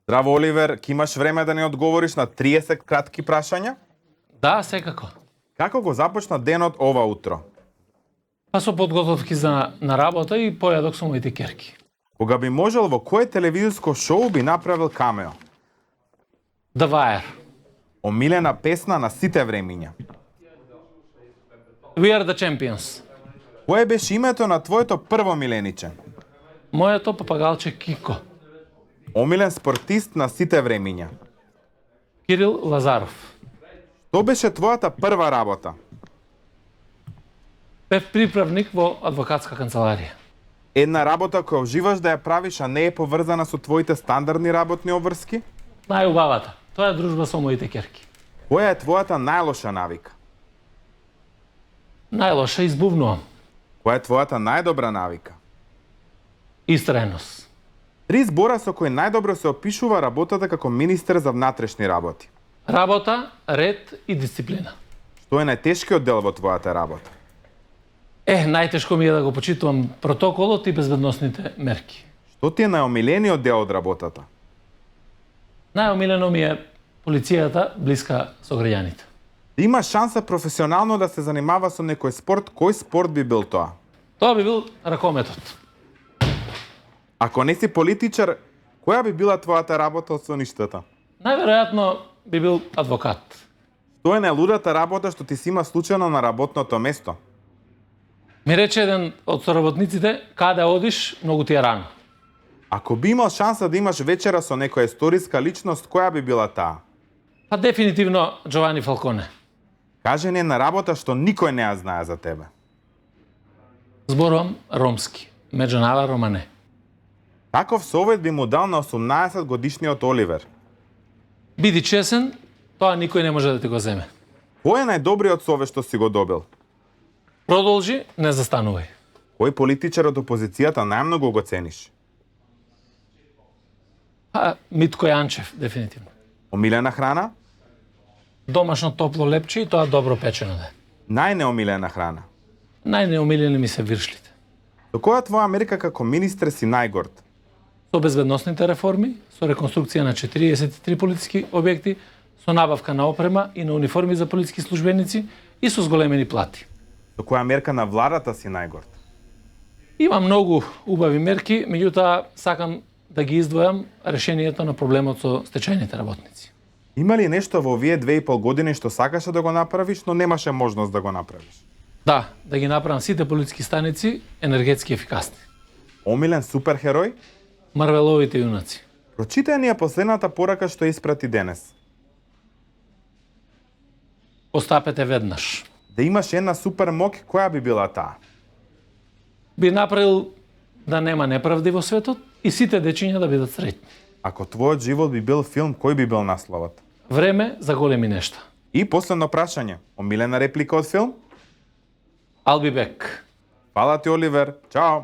Здраво, Оливер, ки имаш време да ни одговориш на 30 кратки прашања? Да, секако. Како го започна денот ова утро? Па со подготовки на работа и појадок со моите керки. Кога би можел, во кое телевизиско шоу би направил камео? The Wire. Омилена песна на сите времиња. We are the champions. Кое беше името на твоето прво милениче? Моето папагалче Кико. Омилен спортист на сите времиња. Кирил Лазаров. Што беше твојата прва работа? Бев приправник во адвокатска канцеларија. Една работа која уживаш да ја правиш, а не е поврзана со твоите стандардни работни обврски? Најубавата. Тоа е дружба со моите керки. Која е твојата најлоша навика? Најлоша избувнувам. Која е твојата најдобра навика? Истраеност. 3 збора со кои најдобро се опишува работата како министер за внатрешни работи. Работа, ред и дисциплина. Што е најтешкиот дел во твојата работа? Најтешко ми е да го почитувам протоколот и безбедносните мерки. Што ти е најомилениот дел од работата? Најомилено ми е полицијата блиска со граѓаните. Да имаш шанса професионално да се занимава со некој спорт, кој спорт би бил тоа? Тоа би бил ракометот. Ако не си политичар, која би била твојата работа од соништата? Најверојатно би бил адвокат. Што е најлудата работа што ти си има случајно на работното место? Ми рече еден од соработниците, каде одиш, многу ти е рано. Ако би имал шанса да имаш вечера со некоја историска личност, која би била таа? Па дефинитивно Джовани Фалконе. Кажи ни една работа што никој не ја знае за тебе. Зборувам ромски. Меѓунава Романе. Таков совет би му дал на 18 годишниот Оливер. Биди чесен, тоа никој не може да ти го земе. Кој е најдобриот совет што си го добил? Продолжи, не застанувај. Кој политичар од опозицијата најмногу го цениш? Митко Јанчев, дефинитивно. Омилена храна? Домашно топло лепче и тоа добро печено да е. Најнеомилена храна? Најнеомилени ми се виршлите. До која твоја Америка како министр си најгорд? Со безбедносните реформи, со реконструкција на 43 полициски објекти, со набавка на опрема и на униформи за полициски службеници и со зголемени плати. До која мерка на владата си најгорд? Има многу убави мерки, меѓутоа сакам да ги издвојам решението на проблемот со стечајните работници. Има ли нешто во овие 2,5 години што сакаше да го направиш, но немаше можност да го направиш? Да ги направам сите полициски станици енергетски ефикасни. Омилен суперхерој? Марвеловите јунаци. Прочитај ни ја последната порака што испрати денес. Постапете веднаш. Да имаш една супер мок, која би била таа? Би направил да нема неправди во светот и сите дечиња да бидат среќни. Ако твојот живот би бил филм, кој би бил насловот? Време за големи нешта. И последно прашање, омилена реплика од филм? I'll be back. Фала ти, Оливер. Чао!